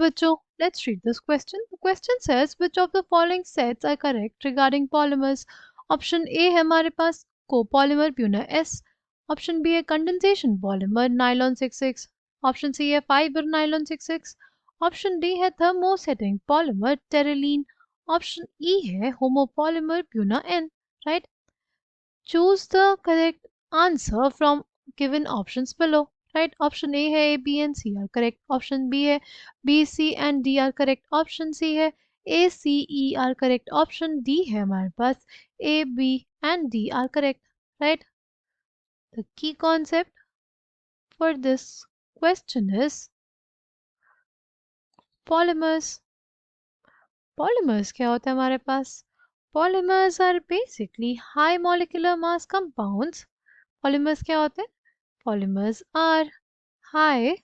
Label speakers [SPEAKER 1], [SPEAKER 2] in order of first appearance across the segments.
[SPEAKER 1] बच्चों, let's read this question. The question says which of the following sets are correct regarding polymers? Option A है हमारे पास copolymer Buna S, option B है condensation polymer nylon 66, option C है fibre nylon 66, option D है thermosetting polymer terylene, option E है homopolymer Buna N. Right, choose the correct answer from given options below. Right, option A है A, B and C are correct. Option B है B, C and D are correct. Option C है A, C, E are correct. Option D है हमारे पास A, B and D are correct. Right. The key concept for this question is polymers. Polymers क्या होता है हमारे पास? Polymers are basically high molecular mass compounds. Polymers क्या होते हैं? Polymers are high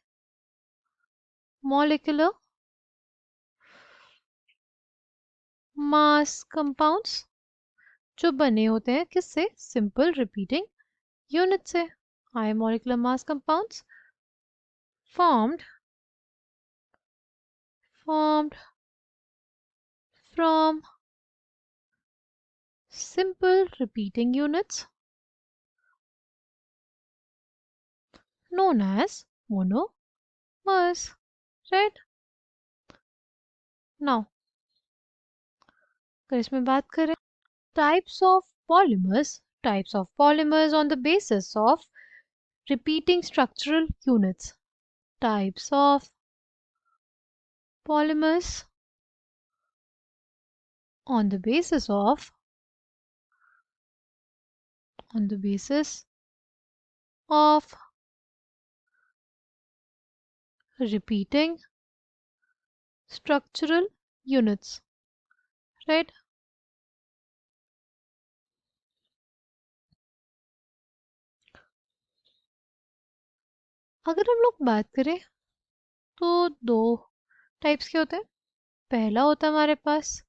[SPEAKER 1] molecular mass compounds जो बने होते हैं किससे? सिंपल रिपीटिंग यूनिट से. high molecular mass compounds formed from simple repeating units known as monomers. Right, now अगर इसमें बात करें types of polymers on the basis of repeating structural units. Types of polymers on the basis of repeating structural units. Right, अगर हम लोग बात करें तो दो टाइप्स के होते हैं. पहला होता है हमारे पास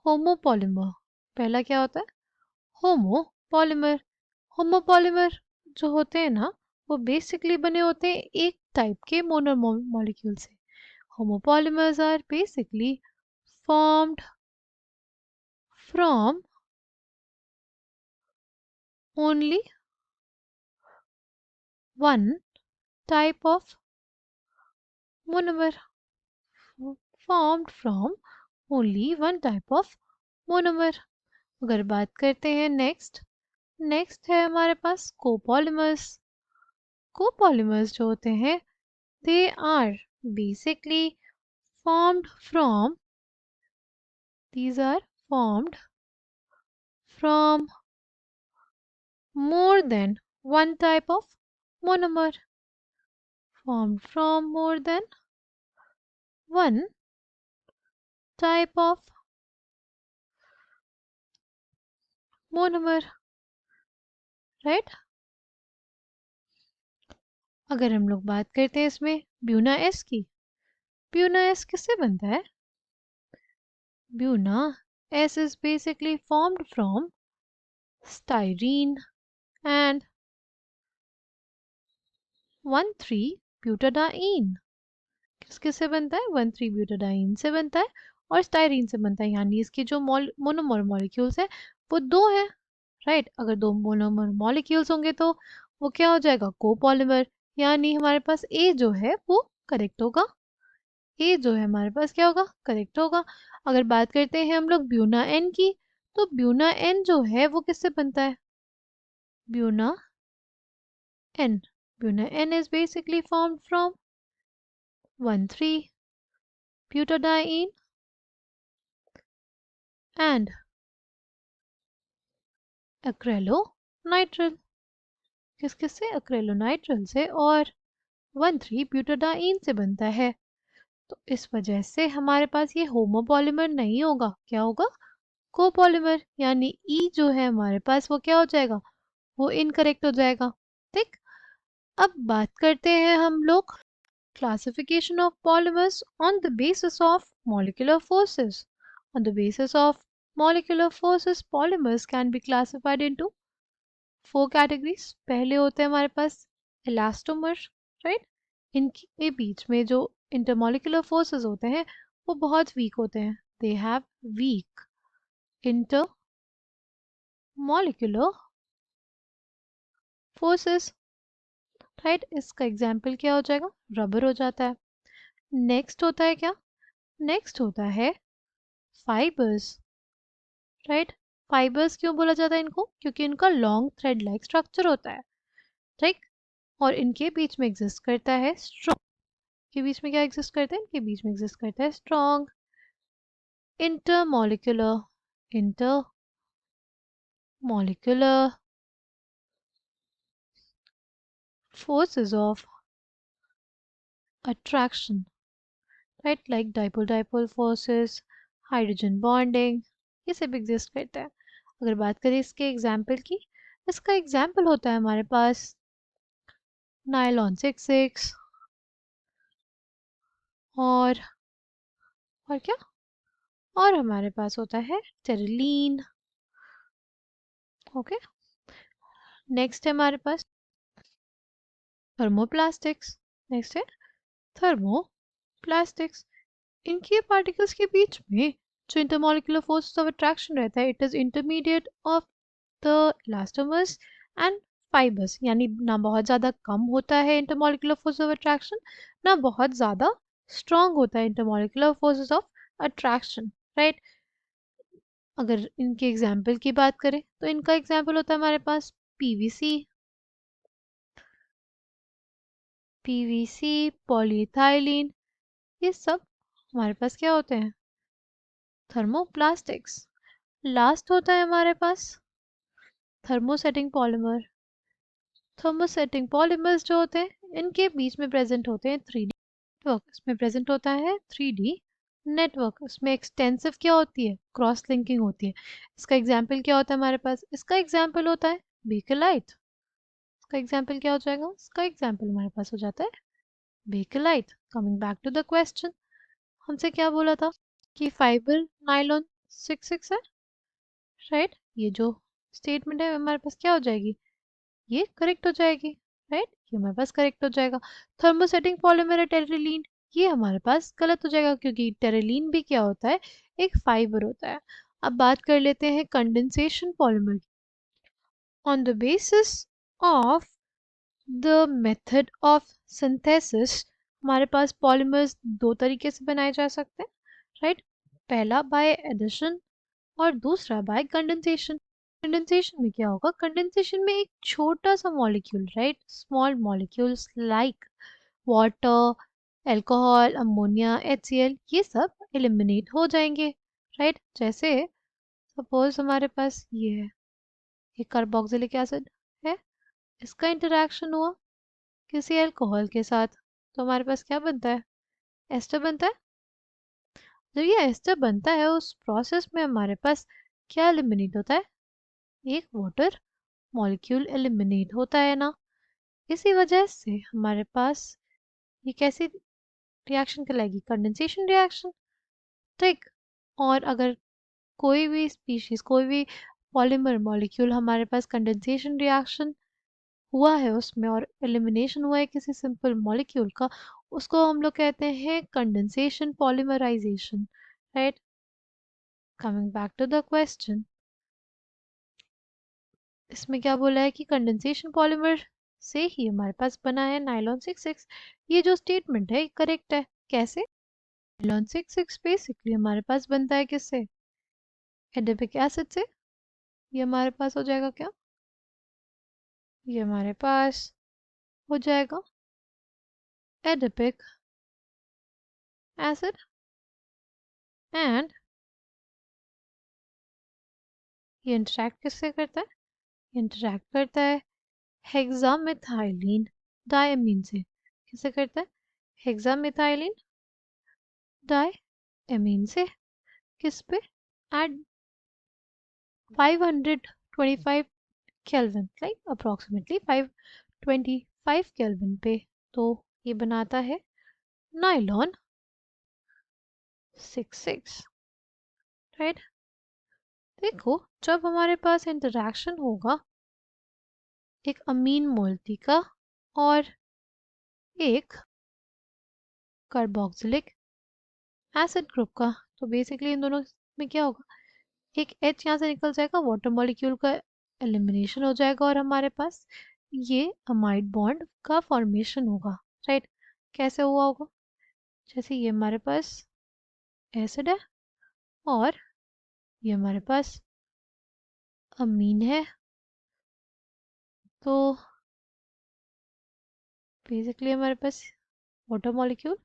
[SPEAKER 1] होमोपॉलीमर. पहला क्या होता है? होमोपॉलीमर. होमोपॉलीमर जो होते हैं ना, वो बेसिकली बने होते हैं एक टाइप के मोनोमॉलिक्यूल से. homopolymers are basically formed from only one type of monomer. formed from only one type of monomer. अगर बात करते हैं नेक्स्ट है हमारे पास कोपॉलीमर्स. कोपॉलीमर्स जो होते हैं they are basically formed from more than one type of monomer. Formed from more than one type of monomer. Right, अगर हम लोग बात करते हैं इसमें ब्यूना एस की, ब्यूना एस किससे बनता है? Buena S is basically formed from styrene and 1,3-butadiene. किससे बनता है? 1,3-butadiene से बनता है और स्टाइरीन से बनता है. यानी इसके जो मोनोमर मॉलिक्यूल्स हैं वो दो हैं. राइट, अगर दो मोनोमर मॉलिक्यूल्स होंगे तो वो क्या हो जाएगा? कोपॉलीमर. यानी हमारे पास ए जो है वो करेक्ट होगा. ए जो है हमारे पास क्या होगा? करेक्ट होगा. अगर बात करते हैं हम लोग ब्यूना एन की, तो ब्यूना एन जो है वो किससे बनता है? Buna N is basically formed from 1,3-butadiene and acrylonitrile. किससे? acrylonitrile से और 1,3-butadiene से बनता है. तो इस वजह से हमारे पास ये होमोपॉलीमर नहीं होगा. क्या होगा? कोपॉलीमर. यानी ई जो है हमारे पास वो क्या हो जाएगा? वो इनकरेक्ट हो जाएगा. ठीक, अब बात करते हैं हम लोग classification of polymers on the basis of molecular forces. On the basis of molecular forces, polymers can be classified into 4 categories. पहले होते हैं हमारे पास elastomers. राइट, इनके बीच में जो इंटरमॉलिक्यूलर फोर्सेस होते हैं वो बहुत वीक होते हैं, they have week intermolecular forces, right. इसका एग्जाम्पल क्या हो जाएगा, रबर हो जाता है। नेक्स्ट होता है क्या, नेक्स्ट होता है फाइबर्स, राइट। फाइबर्स क्यों बोला जाता है इनको, क्योंकि इनका लॉन्ग थ्रेड लाइक स्ट्रक्चर होता है, ठीक। और इनके बीच में एग्जिस्ट करता है स्ट्रॉन्ग, के बीच में क्या एग्जिस्ट करता है, इनके बीच में एग्जिस्ट करता है strong intermolecular intermolecular forces of attraction, right, like dipole dipole forces, hydrogen bonding, ये सब एग्जिस्ट करता है। अगर बात करें इसके एग्जाम्पल की, इसका एग्जाम्पल होता है हमारे पास नायलॉन 66 और क्या, और हमारे पास होता है टेरिलीन, ओके। नेक्स्ट है हमारे पास थर्मोप्लास्टिक्स, नेक्स्ट है थर्मोप्लास्टिक्स। इनके पार्टिकल्स के बीच में जो इंटरमॉलिक्यूलर फोर्स ऑफ अट्रैक्शन रहता है, it is intermediate of the elastomers and fibres, यानी ना बहुत ज़्यादा कम होता है इंटरमॉलिक्यूलर फोर्स ऑफ अट्रैक्शन, ना बहुत ज़्यादा स्ट्रॉन्ग होता है intermolecular forces of attraction, right. अगर इनके एग्जाम्पल की बात करें तो इनका एग्जाम्पल होता है हमारे पास पीवीसी, पॉलीइथाइलिन, ये सब हमारे पास क्या होते हैं, थर्मोप्लास्टिक्स। लास्ट होता है हमारे पास थर्मोसेटिंग पॉलीमर। थर्मोसेटिंग पॉलीमर्स जो होते हैं इनके बीच में प्रेजेंट होते हैं 3D नेटवर्क, इसमें प्रेजेंट होता है 3D नेटवर्क, इसमें एक्सटेंसिव क्या होती है, क्रॉस लिंकिंग होती है। इसका एग्जाम्पल क्या होता है हमारे पास, इसका एग्जाम्पल होता है बेकेलाइट। इसका एग्जाम्पल क्या हो जाएगा, इसका एग्जाम्पल हमारे पास हो जाता है Bakelite. Coming back to the question, हमसे क्या बोला था कि फाइबर नायलॉन 66 है, राइट। ये जो स्टेटमेंट है हमारे पास क्या हो जाएगी, ये करेक्ट हो जाएगी, राइट, ये हमारे पास करेक्ट हो जाएगा। थर्मोसेटिंग पॉलीमर है टेरिलीन, ये हमारे पास गलत हो जाएगा क्योंकि टेरिलीन भी क्या होता है, एक फाइबर होता है। अब बात कर लेते हैं कंडेंसेशन पॉलीमर की। On the basis of the method of synthesis, हमारे पास पॉलीमर्स दो तरीके से बनाए जा सकते हैं, राइट। पहला बाय एडिशन और दूसरा बाय कंडेंसेशन। कंडेंसेशन में क्या होगा, कंडेंसेशन में एक छोटा सा molecule, right, small molecules like water, alcohol, ammonia, HCl, ये सब एलिमिनेट हो जाएंगे, राइट। जैसे सपोज हमारे पास ये है, ये कार्बोक्सिलिक एसिड है, इसका इंटरेक्शन हुआ किसी अल्कोहल के साथ, तो हमारे पास क्या बनता है, एस्टर बनता है। जब ये एस्टर बनता है उस प्रोसेस में हमारे पास क्या एलिमिनेट होता है, एक वाटर मॉलिक्यूल एलिमिनेट होता है ना। इसी वजह से हमारे पास ये कैसी रिएक्शन कहलाएगी, कंडेंसेशन रिएक्शन, ठीक। और अगर कोई भी स्पीशीज, कोई भी पॉलीमर मॉलिक्यूल हमारे पास कंडेंसेशन रिएक्शन हुआ है उसमें और एलिमिनेशन हुआ है किसी सिंपल मॉलिक्यूल का, उसको हम लोग कहते हैं condensation polymerisation, right. Coming back to the question, इसमें क्या बोला है कि कंडेंसेशन पॉलीमर से ही हमारे पास बना है नायलॉन 66। ये जो स्टेटमेंट है करेक्ट है, कैसे, नायलॉन 66 बेसिकली हमारे पास बनता है किससे, एडिपिक एसिड से। ये हमारे पास हो जाएगा क्या, ये हमारे पास हो जाएगा एडिपिक एसिड, एंड ये इंटरेक्ट किससे करता है, इंटरेक्ट करता है हेक्सामिथाइलिन डायमीन से। किससे करता है, हेक्सामिथाइलिन डायमीन से, किस पे, at 525 kelvin, like approximately 525 kelvin पे। तो ये बनाता है नायलॉन 66, राइट। देखो जब हमारे पास इंटरेक्शन होगा एक अमीन मोइटी का और एक कार्बोक्सिलिक एसिड ग्रुप का। तो बेसिकली इन दोनों में क्या होगा, एक H यहाँ से निकल जाएगा, वाटर मॉलिक्यूल का एलिमिनेशन हो जाएगा और हमारे पास ये अमाइड बॉन्ड का फॉर्मेशन होगा। राइट, कैसे हुआ होगा, जैसे ये हमारे पास एसिड है और ये हमारे पास अमीन है, तो बेसिकली हमारे पास वाटर मॉलिक्यूल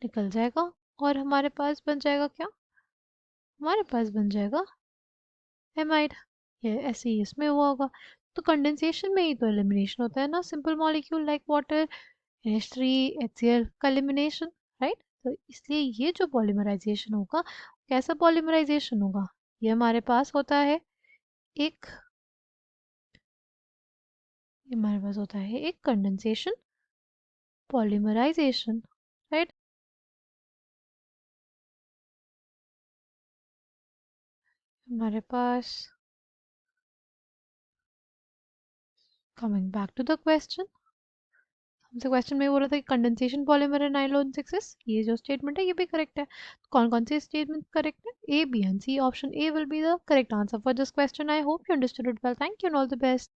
[SPEAKER 1] निकल जाएगा और हमारे पास बन जाएगा क्या, हमारे पास बन जाएगा एमाइड। ये ऐसे ही इसमें हुआ होगा। तो कंडेंसेशन में ही तो एलिमिनेशन होता है ना, simple molecule like water, NH3 HCl का एलिमिनेशन। राइट, तो इसलिए ये जो पॉलीमराइजेशन होगा, कैसा पॉलीमराइजेशन होगा, ये हमारे पास होता है एक, ये हमारे पास होता है एक कंडेंसेशन पॉलीमराइजेशन। राइट, हमारे पास, coming back to the question, हमसे क्वेश्चन में बोला था कि कंडेंसेशन पॉलीमर है नाइलॉन 6s, ये जो स्टेटमेंट है ये भी करेक्ट है। कौन कौन से स्टेटमेंट करेक्ट है, A, B and C, option A will be the correct answer for this question. I hope you understood it well, thank you and all the best.